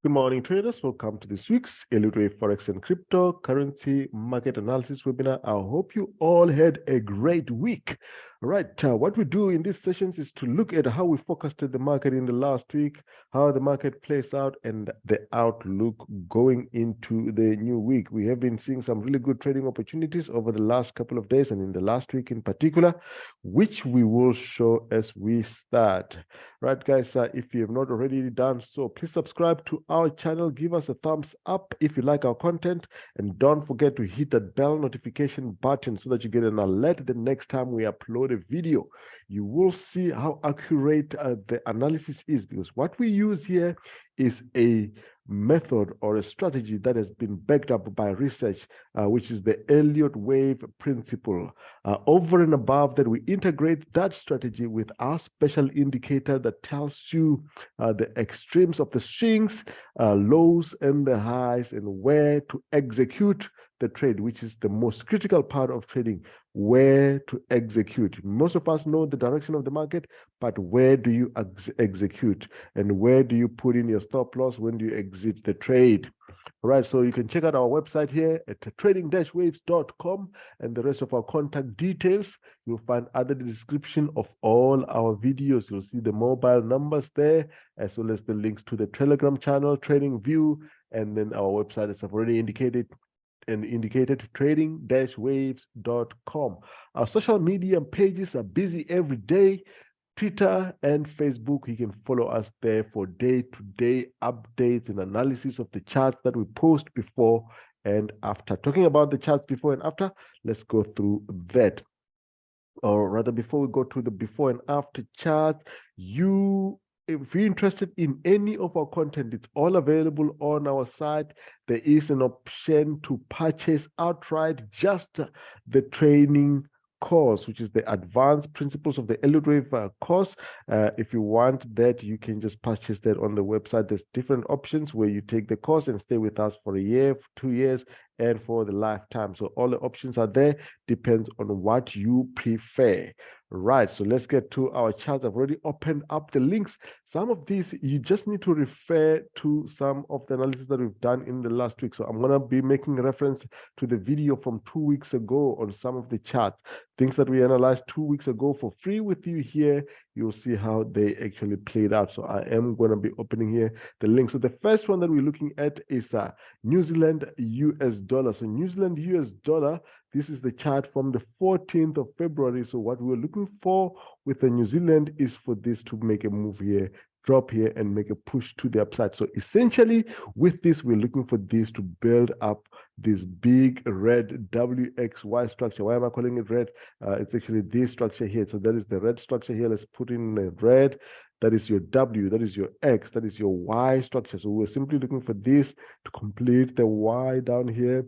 Good morning, traders. Welcome to this week's Elliott Forex and Cryptocurrency Market Analysis webinar. I hope you all had a great week. All right, what we do in these sessions is to look at how we forecasted the market in the last week, how the market plays out, and the outlook going into the new week. We have been seeing some really good trading opportunities over the last couple of days and in the last week in particular, which we will show as we start. Right, guys, if you have not already done so, please subscribe to our channel, give us a thumbs up if you like our content, and don't forget to hit that bell notification button so that you get an alert the next time we upload a video. You will see how accurate the analysis is, because what we use here is a method or a strategy that has been backed up by research, which is the Elliott wave principle. Over and above that, we integrate that strategy with our special indicator that tells you the extremes of the swings, lows and the highs, and where to execute the trade, which is the most critical part of trading, where to execute. Most of us know the direction of the market, but where do you execute, and where do you put in your stop loss? When do you exit the trade? All right, so you can check out our website here at trading-waves.com, and the rest of our contact details you'll find under the description of all our videos. You'll see the mobile numbers there, as well as the links to the Telegram channel, Trading View, and then our website, as I've already indicated, trading-waves.com. Our social media pages are busy every day. Twitter and Facebook, you can follow us there for day-to-day updates and analysis of the charts that we post before and after. Talking about the charts before and after, let's go through that. Or rather, before we go to the before and after charts, if you're interested in any of our content, it's all available on our site. There is an option to purchase outright just the training course, which is the Advanced Principles of the Elliott Wave course. If you want that, you can just purchase that on the website. There's different options where you take the course and stay with us for a year, 2 years, and for the lifetime. So all the options are there, depends on what you prefer. Right, so let's get to our charts. I've already opened up the links. Some of these, you just need to refer to some of the analysis that we've done in the last week. So I'm going to be making reference to the video from 2 weeks ago on some of the charts. Things that we analyzed 2 weeks ago for free with you here. You'll see how they actually played out. So I am going to be opening here the link. So the first one that we're looking at is New Zealand US dollar. So New Zealand US dollar, this is the chart from the 14th of February. So what we're looking for with the New Zealand is for this to make a move here, drop here, and make a push to the upside. So essentially with this, we're looking for this to build up this big red WXY structure. Why am I calling it red? It's actually this structure here. So that is the red structure here. Let's put in the red. That is your W, that is your X, that is your Y structure. So we're simply looking for this to complete the Y down here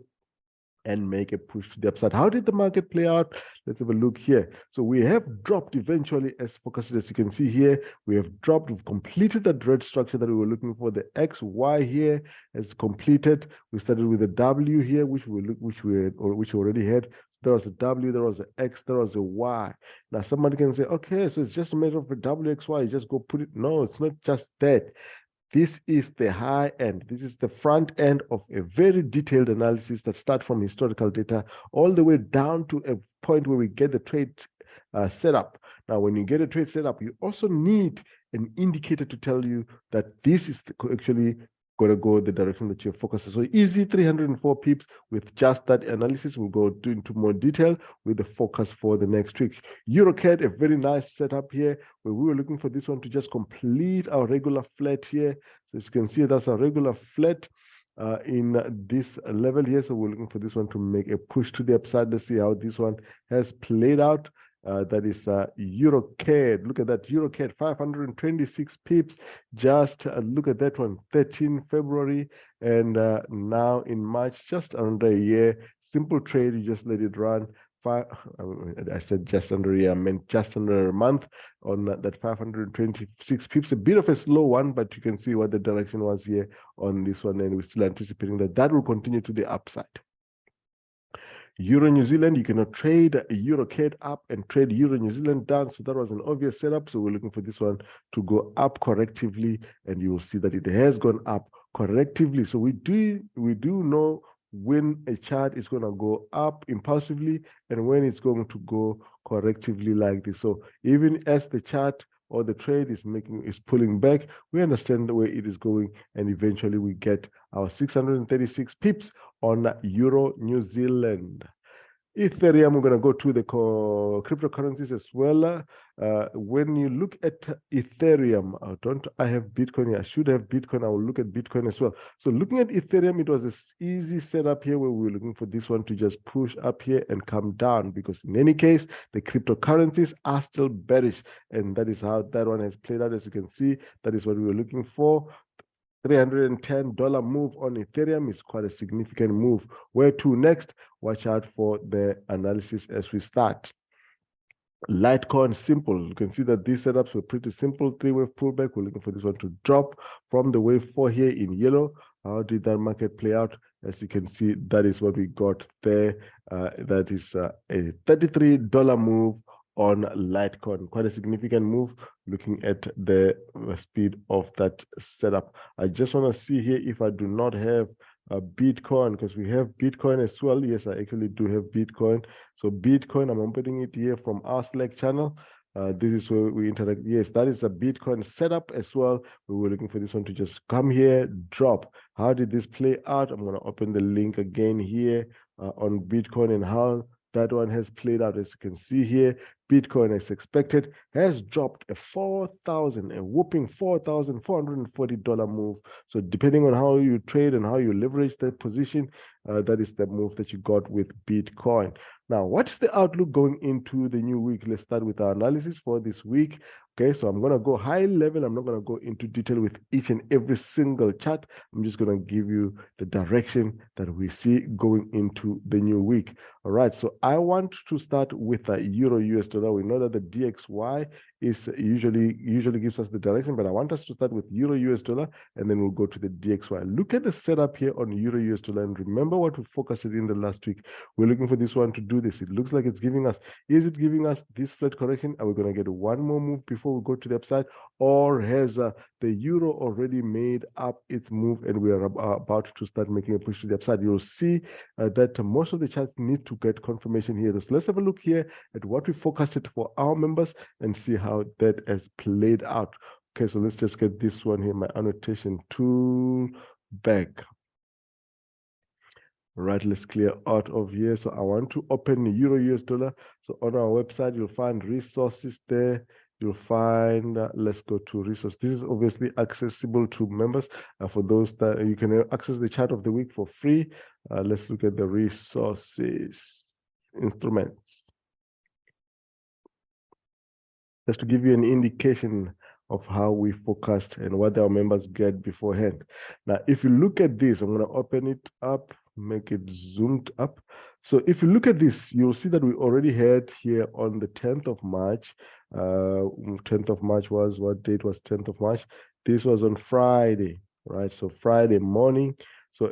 and make a push to the upside. How did the market play out? Let's have a look here. So we have dropped eventually as forecasted. As you can see here, we have dropped. We've completed that red structure that we were looking for. The XY here is completed. We started with a W here, which we already had. There was a W, there was an X, there was a Y. Now somebody can say, okay, so it's just a matter of a WXY. You just go put it. No, it's not just that. This is the high end. This is the front end of a very detailed analysis that starts from historical data all the way down to a point where we get the trade set up. Now, when you get a trade set up, you also need an indicator to tell you that this is actually going to go the direction that you're focusing. So easy 304 pips with just that analysis. We'll go into more detail with the focus for the next week. EURCAD, a very nice setup here where we were looking for this one to just complete our regular flat here. So as you can see, that's a regular flat in this level here. So we're looking for this one to make a push to the upside. Let's see how this one has played out. That is EURCAD. Look at that, EURCAD, 526 pips. Just look at that one, 13 February, and now in March, just under a year. Simple trade, you just let it run. I said just under a year, I meant just under a month on that 526 pips. A bit of a slow one, but you can see what the direction was here on this one, and we're still anticipating that that will continue to the upside. Euro New Zealand, you cannot trade EURCAD up and trade Euro New Zealand down. So that was an obvious setup. So we're looking for this one to go up correctively, and you will see that it has gone up correctively. So we do know when a chart is going to go up impulsively and when it's going to go correctively like this. So even as the chart or the trade is pulling back, we understand the way it is going, and eventually we get our 636 pips on Euro New Zealand. Ethereum, we're going to go to the cryptocurrencies as well. When you look at Ethereum, I have Bitcoin here. I should have Bitcoin. I will look at Bitcoin as well. So looking at Ethereum, it was an easy setup here where we were looking for this one to just push up here and come down, because in any case, the cryptocurrencies are still bearish. And that is how that one has played out. As you can see, that is what we were looking for. $310 move on Ethereum is quite a significant move. Where to next? Watch out for the analysis as we start. Litecoin, simple. You can see that these setups were pretty simple. Three-wave pullback. We're looking for this one to drop from the wave 4 here in yellow. How did that market play out? As you can see, that is what we got there. That is a $33 move on Litecoin. Quite a significant move looking at the speed of that setup. I just want to see here if I do not have Bitcoin, because we have Bitcoin as well. Yes, I actually do have Bitcoin. So Bitcoin, I'm opening it here from our Slack channel. This is where we interact. Yes, that is a Bitcoin setup as well. We were looking for this one to just come here, drop. How did this play out? I'm going to open the link again here on Bitcoin and how that one has played out. As you can see here, Bitcoin, as expected, has dropped a whopping $4,440 move. So depending on how you trade and how you leverage that position, that is the move that you got with Bitcoin. Now, what's the outlook going into the new week? Let's start with our analysis for this week. Okay, so I'm going to go high level. I'm not going to go into detail with each and every single chart. I'm just going to give you the direction that we see going into the new week. All right, so I want to start with the Euro US dollar. We know that the DXY is usually gives us the direction, but I want us to start with Euro US dollar, and then we'll go to the DXY. Look at the setup here on Euro US dollar, and remember what we focused in the last week. We're looking for this one to do this. It looks like it's giving us, is it giving us this flat correction? Are we going to get one more move before we go to the upside, or has the euro already made up its move and we are about to start making a push to the upside? You'll see that most of the charts need to get confirmation here. So let's have a look here at what we forecasted for our members and see how that has played out. Okay, so let's just get this one here, my annotation tool back. Right, let's clear out of here. So I want to open the Euro US dollar. So on our website, you'll find resources there. You'll find, let's go to resource. This is obviously accessible to members. For those that you can access the chart of the week for free. Let's look at the resources, instruments. Just to give you an indication of how we forecast and what our members get beforehand. Now, if you look at this, I'm going to open it up, make it zoomed up. So if you look at this, you'll see that we already had here on the 10th of March. 10th of March was, what date was 10th of March? This was on Friday, right? So Friday morning. So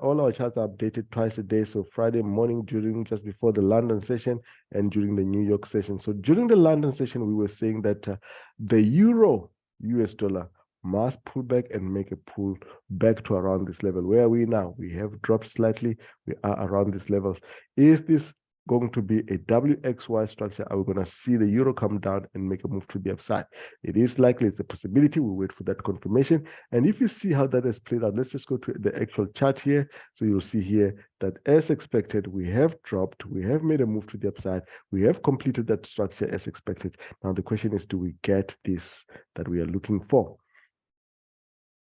all our charts are updated twice a day. So Friday morning, just before the London session and during the New York session. So during the London session, we were saying that the Euro US dollar must pull back and make a pull back to around this level. Where are we now? We have dropped slightly. We are around these levels. Is this going to be a WXY structure? Are we going to see the euro come down and make a move to the upside? It is likely. It's a possibility. We'll wait for that confirmation. And if you see how that has played out, let's just go to the actual chart here. So you'll see here that as expected, we have dropped. We have made a move to the upside. We have completed that structure as expected. Now the question is, do we get this that we are looking for?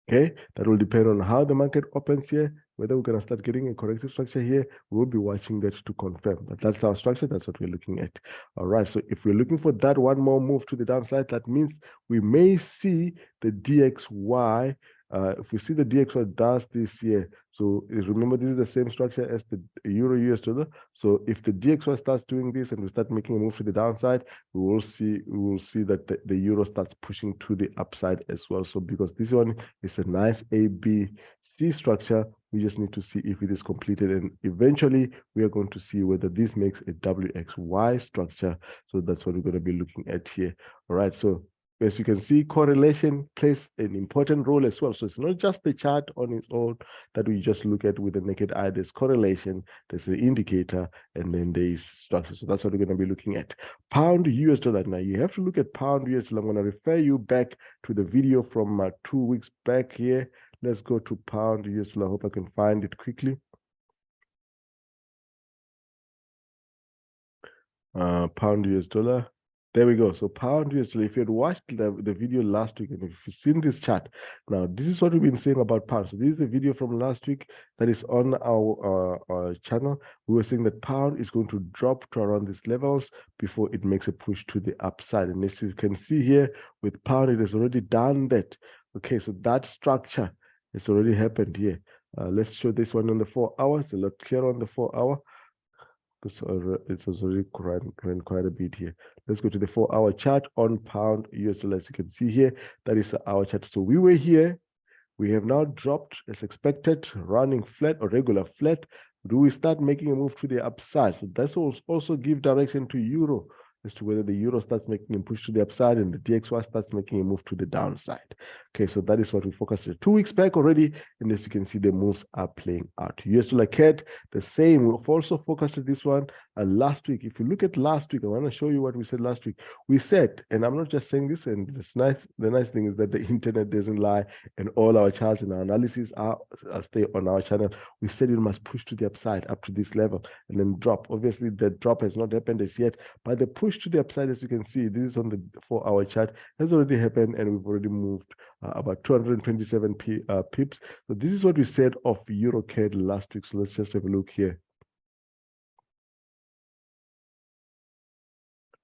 Okay, that will depend on how the market opens here, whether we're going to start getting a corrective structure here. We'll be watching that to confirm. But that's our structure. That's what we're looking at. All right, so if we're looking for that one more move to the downside, that means we may see the DXY. If we see the DXY does this here, so remember this is the same structure as the Euro US dollar. So if the DXY starts doing this and we start making a move to the downside, we will see that the euro starts pushing to the upside as well. So because this one is a nice ABC structure, we just need to see if it is completed, and eventually we are going to see whether this makes a WXY structure. So that's what we're going to be looking at here. All right, so as you can see, correlation plays an important role as well. So it's not just the chart on its own that we just look at with the naked eye. There's correlation, there's the indicator, and then there's structure. So that's what we're going to be looking at. Pound US dollar. Now you have to look at pound US dollar. I'm going to refer you back to the video from 2 weeks back here. Let's go to pound US dollar. I hope I can find it quickly. Pound US dollar. There we go. So pound US dollar. If you had watched the video last week, and if you've seen this chart, now this is what we've been saying about pound. So this is the video from last week that is on our channel. We were saying that pound is going to drop to around these levels before it makes a push to the upside. And as you can see here with pound, it has already done that. Okay, so that structure has already happened here. Let's show this one on the 4 hours. A lot clearer on the 4 hour. It's already ran quite a bit here. Let's go to the 4 hour chart on pound US dollar. As you can see here, that is our chart. So we were here. We have now dropped as expected, running flat or regular flat. Do we start making a move to the upside? So that's also give direction to euro as to whether the euro starts making a push to the upside and the DXY starts making a move to the downside. Okay, so that is what we focused on 2 weeks back already, and as you can see, the moves are playing out. US dollar CAD, the same. We've also focused on this one last week. If you look at last week, I want to show you what we said last week. We said, and I'm not just saying this, and the nice thing is that the internet doesn't lie, and all our charts and our analysis are stay on our channel. We said it must push to the upside up to this level and then drop. Obviously, the drop has not happened as yet, but the push to the upside, as you can see, this is on the 4 hour chart, has already happened, and we've already moved about 227 pips. So this is what we said of EURCAD last week. So let's just have a look here.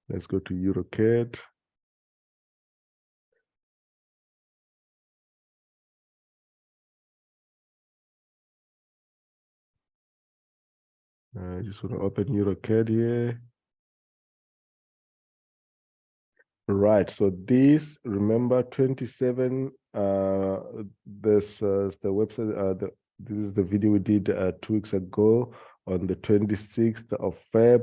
Let's go to EURCAD. I just want to open EURCAD here. Right, so this, remember, 27, this the website, this is the video we did 2 weeks ago on the 26th of Feb.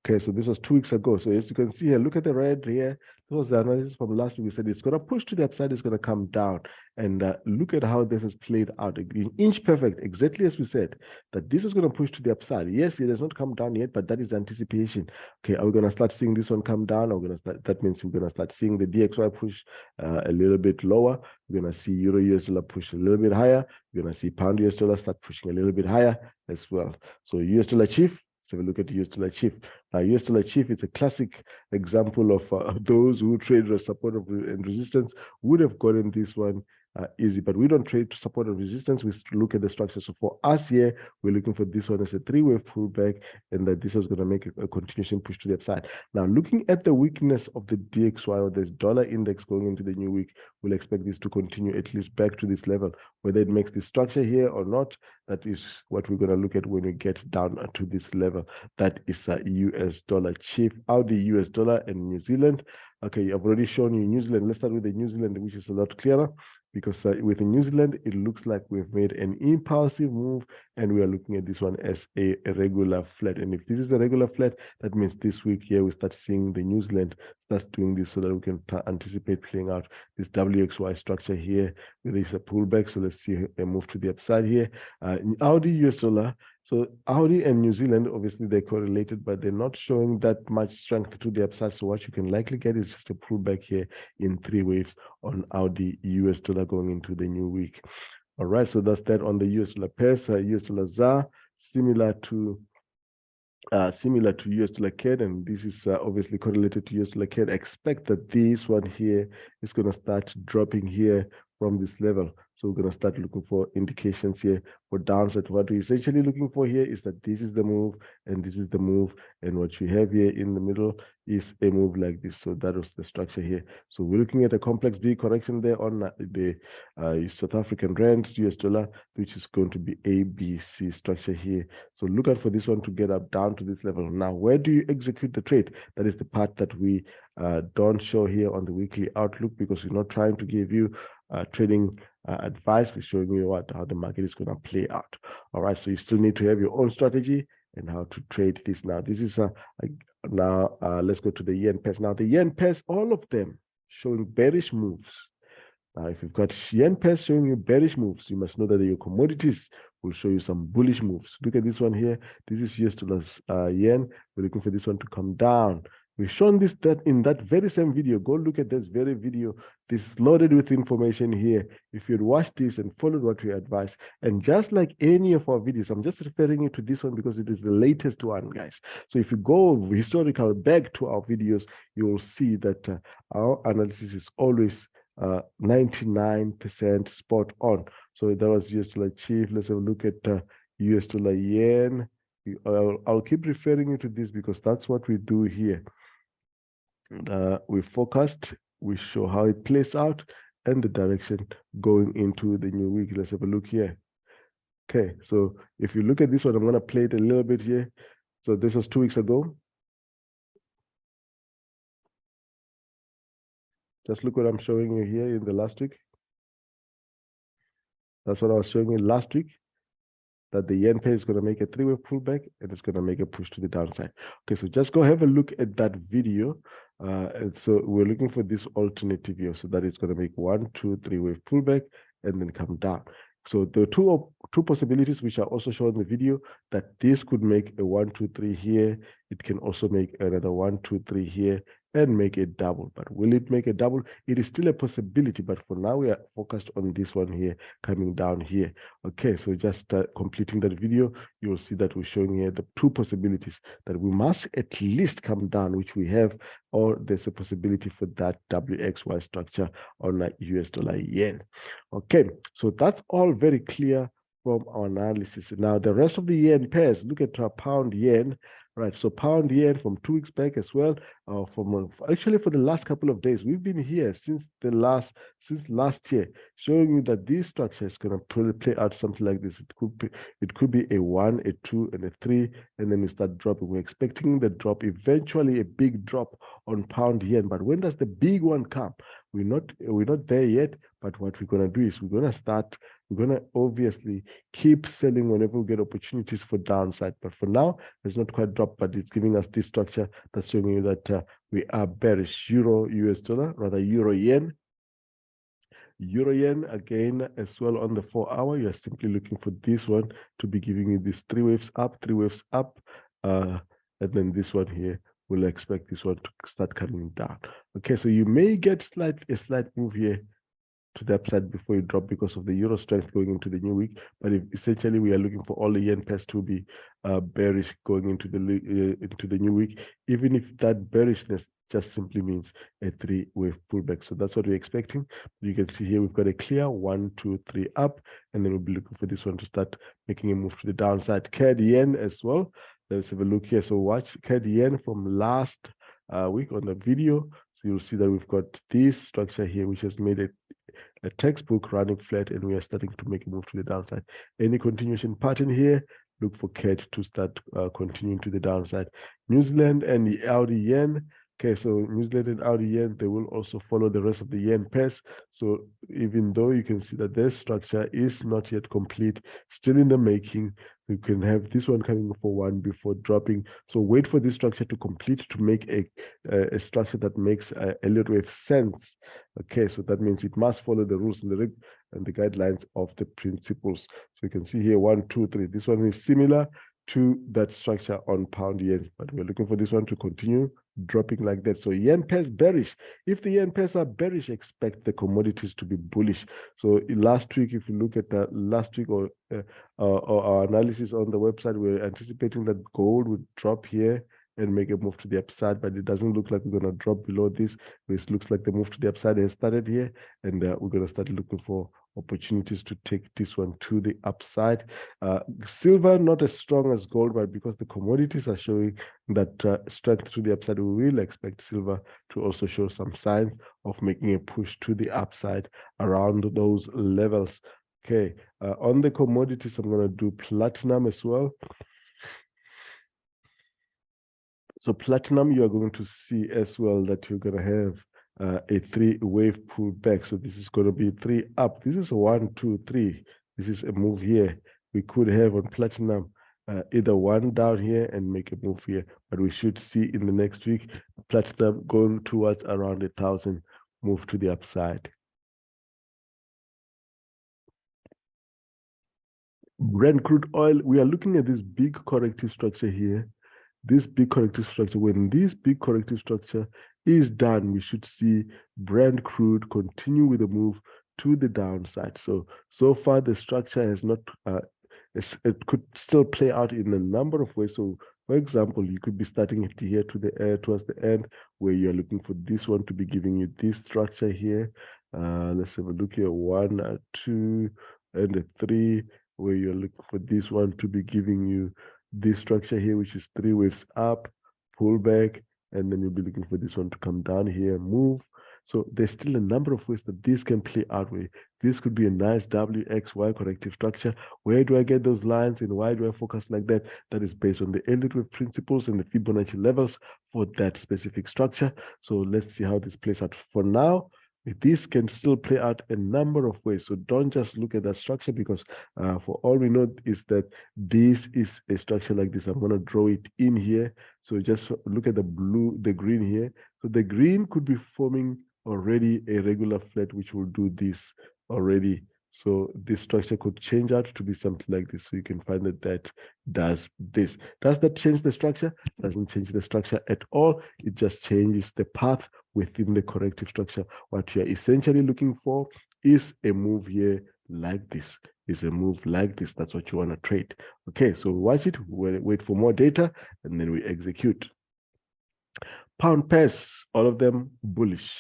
Okay, so this was 2 weeks ago. So as you can see here, look at the red here. This was the analysis from last week. We said it's going to push to the upside, it's going to come down. And look at how this has played out. In inch perfect, exactly as we said, that this is going to push to the upside. Yes, it has not come down yet, but that is anticipation. Okay, are we going to start seeing this one come down? Or that means we're going to start seeing the DXY push a little bit lower. We're going to see Euro US dollar push a little bit higher. We're going to see pound US dollar start pushing a little bit higher as well. So US dollar chief. So we look at US dollar chief. Now, US dollar chief is a classic example of those who trade the support and resistance would have gotten this one easy, but we don't trade support and resistance. We look at the structure. So for us here, we're looking for this one as a 3-wave pullback, and that this is going to make a continuation push to the upside. Now, looking at the weakness of the DXY or the dollar index going into the new week, we'll expect this to continue at least back to this level. Whether it makes this structure here or not, that is what we're going to look at when we get down to this level. That is US dollar chief, AUD US dollar, and New Zealand. Okay, I've already shown you New Zealand. Let's start with the New Zealand, which is a lot clearer, because with New Zealand, it looks like we've made an impulsive move, and we are looking at this one as a regular flat. And if this is a regular flat, that means this week here we start seeing the New Zealand starts doing this so that we can anticipate playing out this WXY structure here. There is a pullback, so let's see a move to the upside here. In AUD US dollar, so AUD and New Zealand, obviously they're correlated, but they're not showing that much strength to the upside. So what you can likely get is just a pullback here in 3 waves on AUD US dollar going into the new week. All right, so that's that on the US dollar pairs. US dollar ZAR, similar to US dollar CAD, and this is obviously correlated to US dollar CAD. Expect that this one here is going to start dropping here from this level. So we're going to start looking for indications here for downside. What we're essentially looking for here is that this is the move and this is the move, and what we have here in the middle is a move like this. So that was the structure here. So we're looking at a complex V correction there on the South African Rand, US dollar, which is going to be ABC structure here. So look out for this one to get up down to this level. Now, where do you execute the trade? That is the part that we don't show here on the weekly outlook, because we're not trying to give you trading advice. We're showing you how the market is going to play out. All right, so you still need to have your own strategy and how to trade this. Now, this is now let's go to the yen pairs. Now, the yen pairs, all of them showing bearish moves. Now, if you've got yen pairs showing you bearish moves, you must know that your commodities will show you some bullish moves. Look at this one here. This is US to yen. We're looking for this one to come down. We've shown this that in that very same video. Go look at this very video. This is loaded with information here. If you'd watched this and followed what we advise, and just like any of our videos, I'm just referring you to this one because it is the latest one, guys. So if you go historical back to our videos, you will see that our analysis is always 99% spot on. So that was US dollar chief. Let's have a look at US dollar yen. I'll keep referring you to this because that's what we do here. We forecast, we show how it plays out and the direction going into the new week. Let's have a look here. Okay, so if you look at this one, I'm going to play it a little bit here. So this was 2 weeks ago. Just look what I'm showing you here in the last week. That's what I was showing you last week, that the yen pair is going to make a three-way pullback and it's going to make a push to the downside. Okay, so just go have a look at that video. And so we're looking for this alternative here, so that it's going to make 1, 2, 3-wave pullback and then come down. So there are two possibilities which are also shown in the video, that this could make a 1, 2, 3 here. It can also make another 1, 2, 3 here and make a double. But will it make a double? It is still a possibility, but for now we are focused on this one here coming down here. Okay, so just completing that video, you will see that we're showing here the two possibilities, that we must at least come down, which we have, or there's a possibility for that WXY structure on US dollar yen. Okay, so that's all very clear from our analysis. Now, the rest of the yen pairs, look at our pound yen. Right, so pound yen from 2 weeks back as well. Actually, for the last couple of days, we've been here since last year, showing you that this structure is going to play out something like this. It could be a 1, a 2, and a 3, and then we start dropping. We're expecting the drop, eventually a big drop on pound yen. But when does the big one come? We're not there yet. But what we're going to do is we're going to obviously keep selling whenever we get opportunities for downside. But for now, it's not quite dropped, but it's giving us this structure that's showing you that we are bearish. Euro US dollar, rather euro yen. Euro yen again as well on the 4-hour. You're simply looking for this one to be giving you these 3 waves up, and then this one here. We'll expect this one to start coming down. Okay, so you may get a slight move here to the upside before you drop because of the euro strength going into the new week. But essentially, we are looking for all the yen pairs to be bearish going into the new week, even if that bearishness just simply means a 3-wave pullback. So that's what we're expecting. You can see here we've got a clear 1, 2, 3 up, and then we'll be looking for this one to start making a move to the downside. CAD yen as well. Let's have a look here. So watch CAD yen from last week on the video. So you'll see that we've got this structure here, which has made a textbook running flat, and we are starting to make a move to the downside. Any continuation pattern here, look for CAD to start continuing to the downside. New Zealand and the AUD yen. Okay, so New Zealand and AUD yen, they will also follow the rest of the yen pairs. So even though you can see that this structure is not yet complete, still in the making, you can have this one coming for 1 before dropping. So wait for this structure to complete to make a structure that makes a little wave sense. Okay, so that means it must follow the rules and the guidelines of the principles. So you can see here 1, 2, 3. This one is similar to that structure on pound yen, but we're looking for this one to continue dropping like that. So yen pairs bearish. If the yen pairs are bearish, expect the commodities to be bullish. So last week, if you look at the last week or our analysis on the website, we're anticipating that gold would drop here and make a move to the upside, but it doesn't look like we're going to drop below this. It looks like the move to the upside has started here, and we're going to start looking for opportunities to take this one to the upside. Silver, not as strong as gold, but because the commodities are showing that strength to the upside, we will expect silver to also show some signs of making a push to the upside around those levels. Okay, on the commodities, I'm going to do platinum as well. So platinum, you are going to see as well that you're going to have a 3-wave pullback. So this is going to be 3 up. This is a 1, 2, 3. This is a move here. We could have on platinum either 1 down here and make a move here, but we should see in the next week platinum going towards around 1,000, move to the upside. Brent crude oil, we are looking at this big corrective structure here. This big corrective structure, when this big corrective structure is done, we should see Brent crude continue with a move to the downside. So far the structure has not, it could still play out in a number of ways. So for example, you could be starting here to the towards the end, where you're looking for this one to be giving you this structure here. Let's have a look here, 1, 2, and a 3, where you're looking for this one to be giving you this structure here, which is 3 waves up, pull back, and then you'll be looking for this one to come down here, move. So there's still a number of ways that this can play out with. This could be a nice WXY corrective structure. Where do I get those lines and why do I focus like that? That is based on the Elliott wave principles and the Fibonacci levels for that specific structure. So let's see how this plays out. For now, this can still play out a number of ways. So don't just look at that structure, because for all we know is that this is a structure like this. I'm going to draw it in here. So just look at the green here. So the green could be forming already a regular flat, which will do this already. So this structure could change out to be something like this. So you can find that that does this. Does that change the structure? Doesn't change the structure at all. It just changes the path within the corrective structure. What you're essentially looking for is a move here like this. Is a move like this. That's what you want to trade. Okay, so watch it. We'll wait for more data and then we execute. Pound pairs, all of them bullish.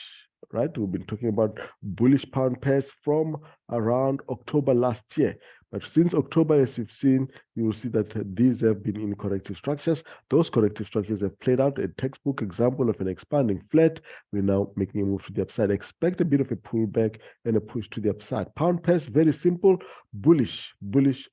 Right, we've been talking about bullish pound pairs from around October last year. But since October, as you've seen, you will see that these have been in corrective structures. Those corrective structures have played out. A textbook example of an expanding flat. We're now making a move to the upside. Expect a bit of a pullback and a push to the upside. Pound pairs, very simple, bullish,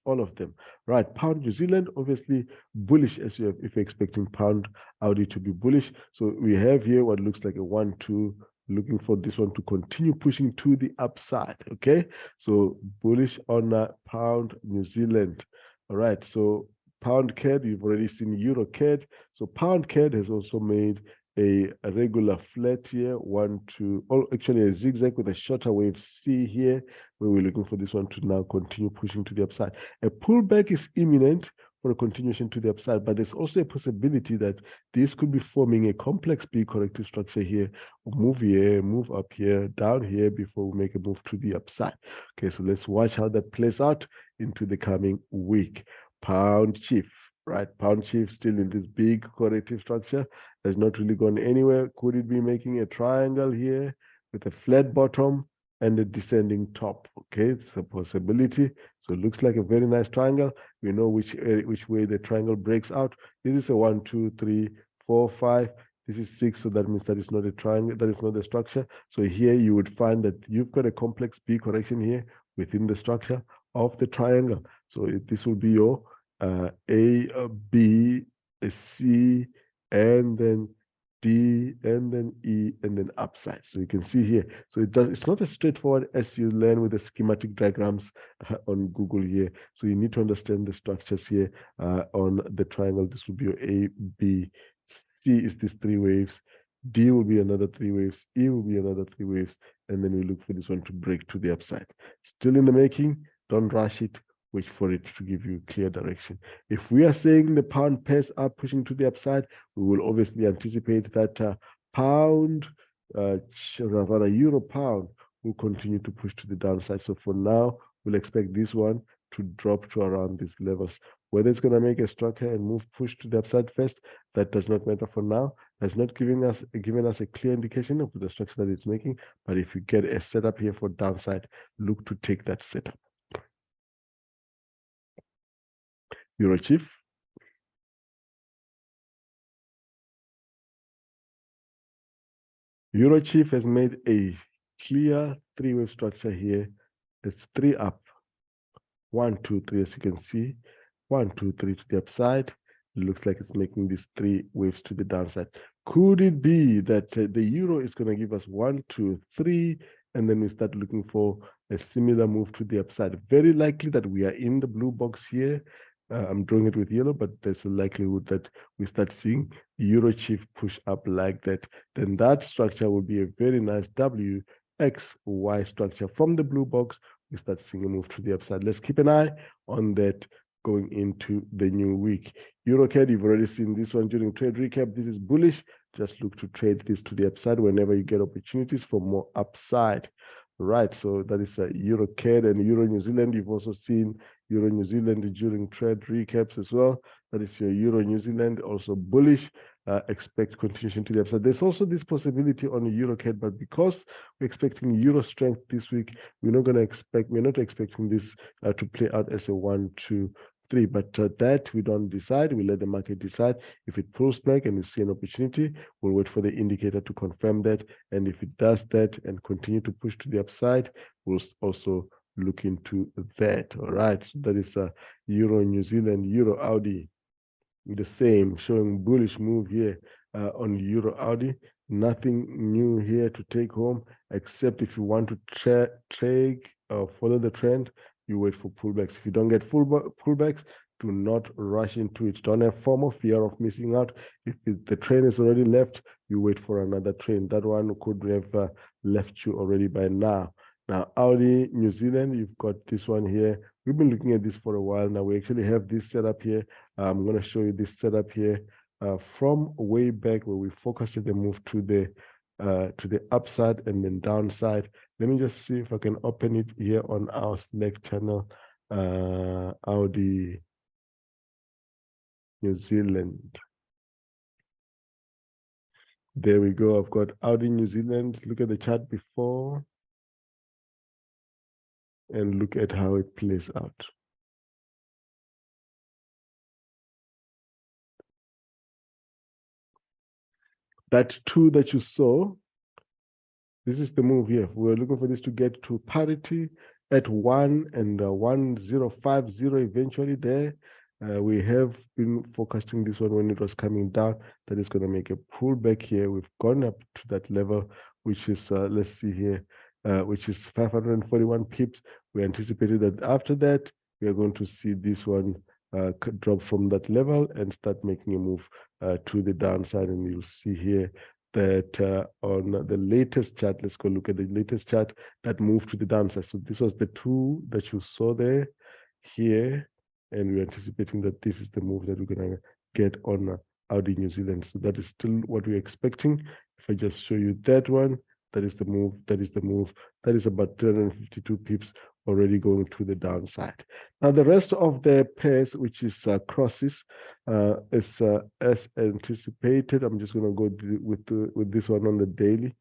all of them. Right, pound New Zealand, obviously bullish, as you have, if you're expecting pound AUD to be bullish. So we have here what looks like a 1-2. Looking for this one to continue pushing to the upside. Okay, so bullish on pound New Zealand. All right, so pound CAD, you've already seen EURCAD. So pound CAD has also made a regular flat here, 1, 2, or actually a zigzag with a shorter wave C here, where we're looking for this one to now continue pushing to the upside. A pullback is imminent for a continuation to the upside, but there's also a possibility that this could be forming a complex B corrective structure here. Move here, move up here, down here before we make a move to the upside. Okay, so let's watch how that plays out into the coming week. Pound chief, right? Pound chief still in this big corrective structure, has not really gone anywhere. Could it be making a triangle here with a flat bottom and a descending top? Okay, it's a possibility. So it looks like a very nice triangle. We know which way the triangle breaks out. This is a 1, 2, 3, 4, 5. This is 6, so that means that is not a triangle, that is not a structure. So here you would find that you've got a complex B correction here within the structure of the triangle. So this will be your A, B, a C, and then D, and then E, and then upside. So you can see here. So it's not as straightforward as you learn with the schematic diagrams on Google here. So you need to understand the structures here on the triangle. This will be your A, B, C is these 3 waves. D will be another 3 waves. E will be another 3 waves. And then we look for this one to break to the upside. Still in the making. Don't rush it. Wait for it to give you clear direction. If we are saying the pound pairs are pushing to the upside, we will obviously anticipate that pound, rather euro pound, will continue to push to the downside. So for now, we'll expect this one to drop to around these levels. Whether it's going to make a structure and move push to the upside first, that does not matter for now. That's not given us a clear indication of the structure that it's making. But if you get a setup here for downside, look to take that setup. EURCHF. EURCHF has made a clear 3-wave structure here. It's 3 up, 1, 2, 3, as you can see, 1, 2, 3 to the upside. It looks like it's making these 3 waves to the downside. Could it be that the euro is going to give us 1, 2, 3, and then we start looking for a similar move to the upside? Very likely that we are in the blue box here. I'm drawing it with yellow, but there's a likelihood that we start seeing EURCHF push up like that. Then that structure will be a very nice WXY structure. From the blue box, we start seeing a move to the upside. Let's keep an eye on that going into the new week. EURCAD, you've already seen this one during trade recap. This is bullish. Just look to trade this to the upside whenever you get opportunities for more upside. Right, so that is EURCAD and Euro New Zealand. You've also seen Euro New Zealand during trade recaps as well. That is your Euro New Zealand, also bullish. Expect continuation to the upside. There's also this possibility on EURCAD, but because we're expecting Euro strength this week, we're not expecting this to play out as a 1, 2, 3. But that we don't decide. We let the market decide. If it pulls back and we see an opportunity, we'll wait for the indicator to confirm that. And if it does that and continue to push to the upside, we'll also look into that. All right, so that is Euro New Zealand, EURAUD, the same, showing bullish move here on EURAUD. Nothing new here to take home, except if you want to follow the trend, you wait for pullbacks. If you don't get pullbacks, do not rush into it. Don't have FOMO, fear of missing out. If the train is already left, you wait for another train. That one could have left you already by now. Now, Audi New Zealand, you've got this one here. We've been looking at this for a while now. We actually have this setup here. I'm going to show you this setup here from way back where we focused the move to the upside and then downside. Let me just see if I can open it here on our Slack channel. Audi New Zealand. There we go. I've got Audi New Zealand. Look at the chart before and look at how it plays out. That 2 that you saw, this is the move here. We're looking for this to get to parity at 1 and 1050 eventually there. We have been forecasting this one when it was coming down. That is going to make a pullback here. We've gone up to that level, which is, let's see here, which is 541 pips. We anticipated that after that, we are going to see this one drop from that level and start making a move to the downside. And you'll see here that on the latest chart, let's go look at the latest chart, that moved to the downside. So this was the 2 that you saw there, here, and we're anticipating that this is the move that we're going to get on Audi New Zealand. So that is still what we're expecting. If I just show you that one, that is the move, that is the move. That is about 352 pips already going to the downside. Now the rest of the pairs, which is crosses, is as anticipated. I'm just going to go with this one on the daily.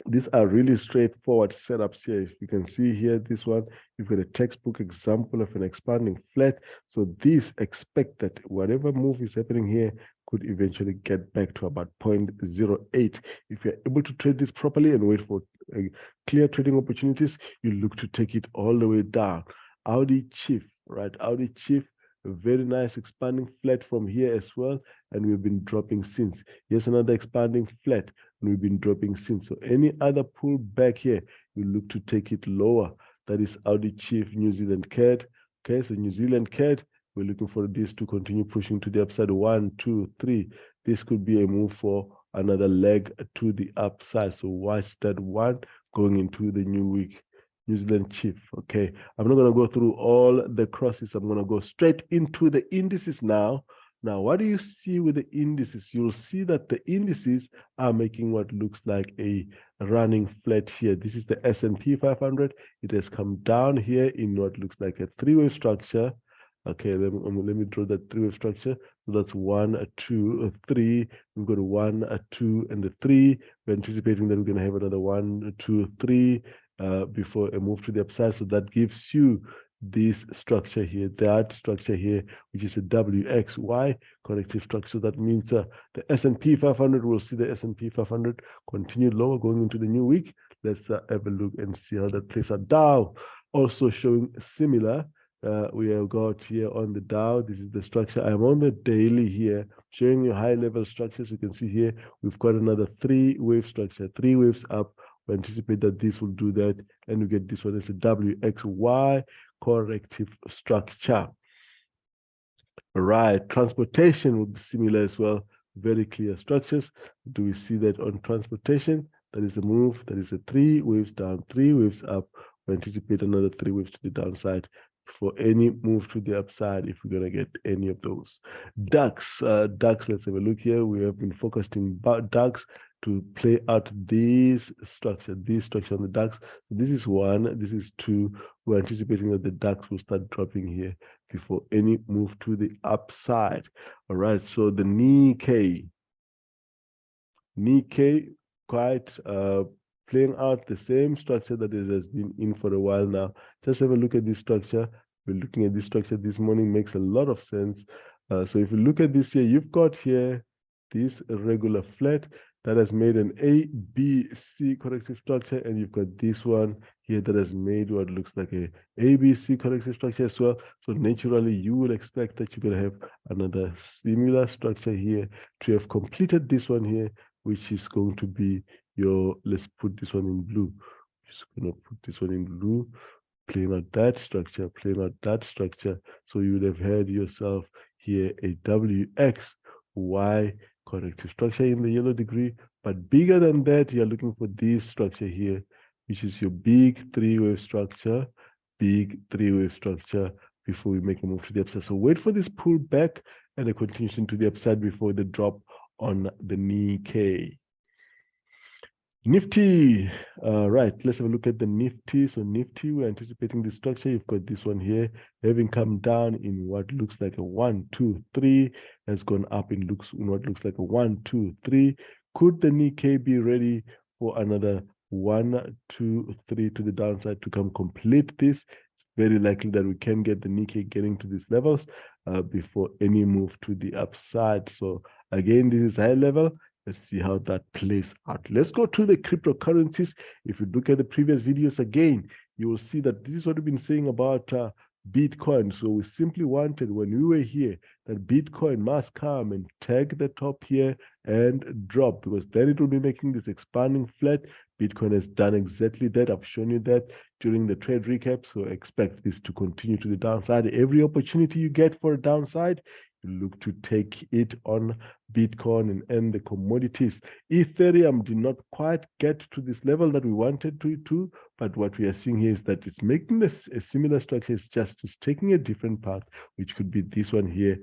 These are really straightforward setups here. If you can see here, this one, you've got a textbook example of an expanding flat. So these expect that whatever move is happening here could eventually get back to about 0.08. If you're able to trade this properly and wait for clear trading opportunities, you look to take it all the way down. AUDJPY, right? AUDJPY, a very nice expanding flat from here as well, and we've been dropping since. Here's another expanding flat, and we've been dropping since. So any other pull back here, you look to take it lower. That is AUDJPY New Zealand CAD. Okay, so New Zealand CAD, we're looking for this to continue pushing to the upside. 1, 2, 3. This could be a move for another leg to the upside. So watch that one going into the new week. New Zealand CHF. Okay, I'm not going to go through all the crosses. I'm going to go straight into the indices now. Now, what do you see with the indices? You'll see that the indices are making what looks like a running flat here. This is the S&P 500. It has come down here in what looks like a 3-wave structure. Okay, let me draw that 3-wave structure. So that's 1, 2, 3. We've got 1, 2, and the 3. We're anticipating that we're going to have another 1, 2, 3 before a move to the upside. So that gives you this structure here, that structure here, which is a WXY corrective structure. That means the S&P 500 will see the S&P 500 continue lower going into the new week. Let's have a look and see how that plays out. Dow also showing similar. We have got here on the Dow, this is the structure. I'm on the daily here, showing you high level structures. You can see here, we've got another 3-wave structure, 3 waves up, We anticipate that this will do that, and we get this one as a WXY corrective structure. All right, transportation will be similar as well. Very clear structures. Do we see that on transportation? That is a move. That is a 3 waves down, 3 waves up. We anticipate another 3 waves to the downside for any move to the upside if we're going to get any of those. DAX, let's have a look here. We have been focusing DAX to play out this structure on the DAX. This is 1, this is 2. We're anticipating that the DAX will start dropping here before any move to the upside. All right, so the Nikkei quite playing out the same structure that it has been in for a while now. Just have a look at this structure. We're looking at this structure this morning, makes a lot of sense. So if you look at this here, you've got here this regular flat that has made an ABC corrective structure, and you've got this one here that has made what looks like a ABC corrective structure as well. So naturally, you will expect that you're going to have another similar structure here to have completed this one here, which is going to be your, let's put this one in blue. Just going to put this one in blue, playing out that structure, playing out that structure. So you would have had yourself here a WXY corrective structure in the yellow degree, but bigger than that, you're looking for this structure here, which is your big 3-wave structure, before we make a move to the upside. So wait for this pullback and a continuation to the upside before the drop on the Nikkei. Nifty, right, let's have a look at the Nifty. So Nifty, we're anticipating this structure. You've got this one here, having come down in what looks like a 1, 2, 3, has gone up in what looks like a 1, 2, 3. Could the Nikkei be ready for another 1, 2, 3 to the downside to come complete this? It's very likely that we can get the Nikkei getting to these levels before any move to the upside. So again, this is high level. Let's see how that plays out. Let's go to the cryptocurrencies. If you look at the previous videos again, you will see that this is what we've been saying about Bitcoin. So we simply wanted, when we were here, that Bitcoin must come and tag the top here and drop, because then it will be making this expanding flat. Bitcoin has done exactly that. I've shown you that during the trade recap. So expect this to continue to the downside. Every opportunity you get for a downside, you look to take it on Bitcoin and the commodities. Ethereum did not quite get to this level that we wanted to, but what we are seeing here is that it's making this a similar structure. It's taking a different path, which could be this one here,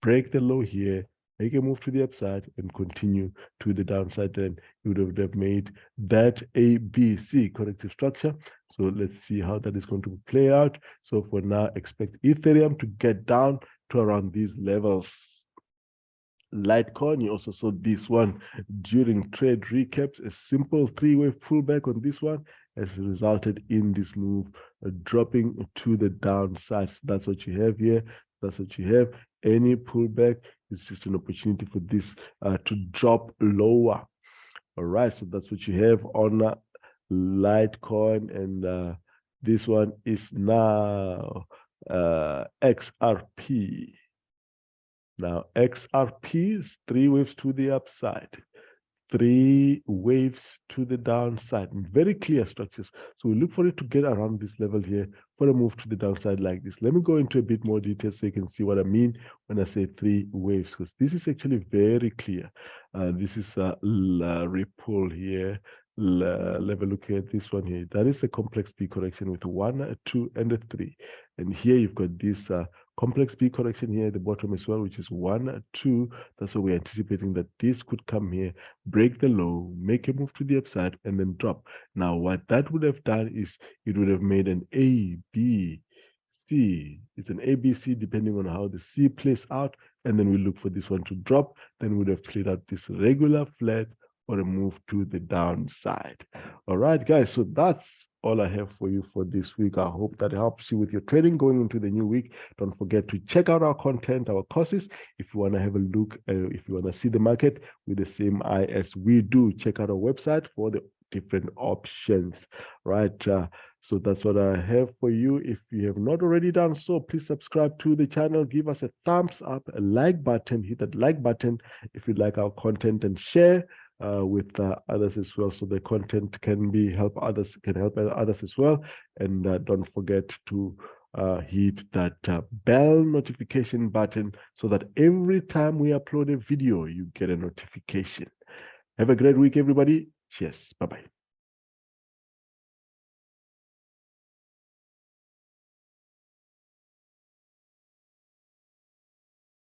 break the low here, make a move to the upside and continue to the downside. Then you would have made that ABC corrective structure. So let's see how that is going to play out. So for now, expect Ethereum to get down to around these levels. Litecoin, you also saw this one during trade recaps. A simple 3-wave pullback on this one has resulted in this move dropping to the downside. So that's what you have here. That's what you have. Any pullback is just an opportunity for this to drop lower. All right, so that's what you have on Litecoin, and this one is now XRP. Now XRP is 3 waves to the upside, 3 waves to the downside, very clear structures. So we look for it to get around this level here for a move to the downside like this. Let me go into a bit more detail so you can see what I mean when I say 3 waves, because this is actually very clear. This is a Ripple here. Let me look at this one here. That is a complex B correction with 1, a 2, and a 3. And here you've got this complex B correction here at the bottom as well, which is 1, 2. That's why we're anticipating that this could come here, break the low, make a move to the upside, and then drop. Now, what that would have done is it would have made an A, B, C. It's an ABC depending on how the C plays out. And then we look for this one to drop. Then we would have played out this regular flat or a move to the downside. All right, guys, so that's all I have for you for this week. I hope that helps you with your trading going into the new week. Don't forget to check out our content, our courses. If you want to have a look, if you want to see the market with the same eye as we do, check out our website for the different options, right? So that's what I have for you. If you have not already done so, please subscribe to the channel, give us a thumbs up, a like button, hit that like button if you like our content, and share with others as well, so the content can help others as well. And don't forget to hit that bell notification button so that every time we upload a video, you get a notification. Have a great week, everybody. Cheers. Bye-bye.